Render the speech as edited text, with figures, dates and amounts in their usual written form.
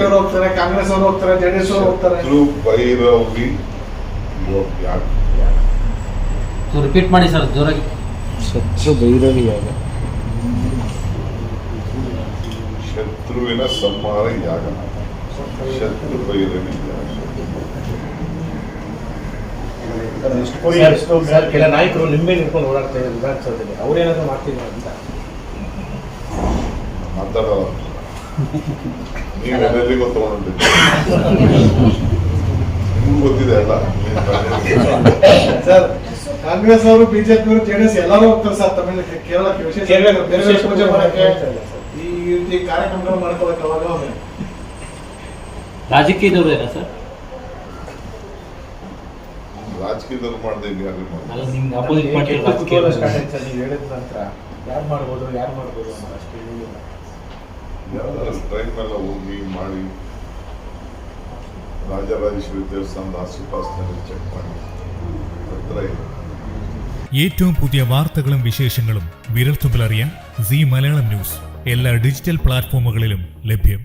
ಅವರು ಹೋಗ್ತಾರೆ, ಕಾಂಗ್ರೆಸ್ ಅವರು ಹೋಗ್ತಾರೆ, ಜೆಡಿಎಸ್ ಅವರು ಹೋಗ್ತಾರೆ. ಭೈರವಿ ರಿಪೀಟ್ ಮಾಡಿ ಸರ್ ಜೋರಾಗಿ. ಶತ್ರು ಭೈರವಿ ಯಾಗ, ಶತ್ರುವಿನ ಸಂಹಾರ ಯಾಗ, ಶತ್ರು ಭೈರವಿ ಯಾಗ. ಕೆಲ ನಾಯಕರು ನಿಂಬೆ ನಿಂತ್ಕೊಂಡು ಓಡಾಡ್ತಾ ಇದ್ದಾರೆ ವಿಧಾನಸೌಧದಲ್ಲಿ, ಅವ್ರೇನಾದ್ರು ಮಾಡ್ತಿದ್ದಾರೆ ಅಂತ ಮಾತಾಡೋಲ್ಲ. ನೀವು ಎಲ್ಲರಿಗೂ ತಗೊಂಡಿದ್ದೀರಿ, ನಿಮ್ಗೆ ಗೊತ್ತಿದೆ ಅಲ್ಲ. ಸರ್ ಕಾಂಗ್ರೆಸ್ ಅವರು, ಬಿಜೆಪಿ ಅವರು, ಜೆಡಿಎಸ್ ಎಲ್ಲರೂ ಹೋಗ್ತಾರೆ ಸರ್ ತಮಿಳಿಗೆ, ಕೇರಳಕ್ಕೆ ವಿಶೇಷ ಬೇರೆ ಪೂಜೆ ಮಾಡಕ್ಕೆ, ಈ ರೀತಿ ಕಾರ್ಯಕ್ರಮಗಳು ಮಾಡ್ಕೋಬೇಕು. ಅವಾಗ ರಾಜಕೀಯದವರು ಏನಾ ಸರ್? ರಾಜಕೀಯದವ್ರು ಮಾಡ್ದೆ ಯಾರು ಅಲ್ಲ, ನಿಮ್ಗೆ ಅಪೋಸಿಟ್ ಪಾರ್ಟಿ ರಾಜಕೀಯ ನೀವು ಹೇಳಿದ ನಂತರ ಯಾರು ಮಾಡ್ಬೋದು ಅನ್ನೋ ಅಷ್ಟೇ ಏನಿಲ್ಲ. ಯಾವ್ದಾದ್ರು ಟ್ರೈನ್ ಮೇಲೆ ಹೋಗಿ ಮಾಡಿ രാജരാജേശ്വരി ദേവസ്ഥാനದ ആശുപത്രിയിൽ ചെക്ക് ಮಾಡಿ അത്രയും. ഏറ്റവും പുതിയ വാർത്തകളും വിശേഷങ്ങളും വിരൽത്തുമ്പിലറിയാൻ സീ മലയാളം ന്യൂസ് എല്ലാ ഡിജിറ്റൽ പ്ലാറ്റ്ഫോമുകളിലും ലഭ്യം.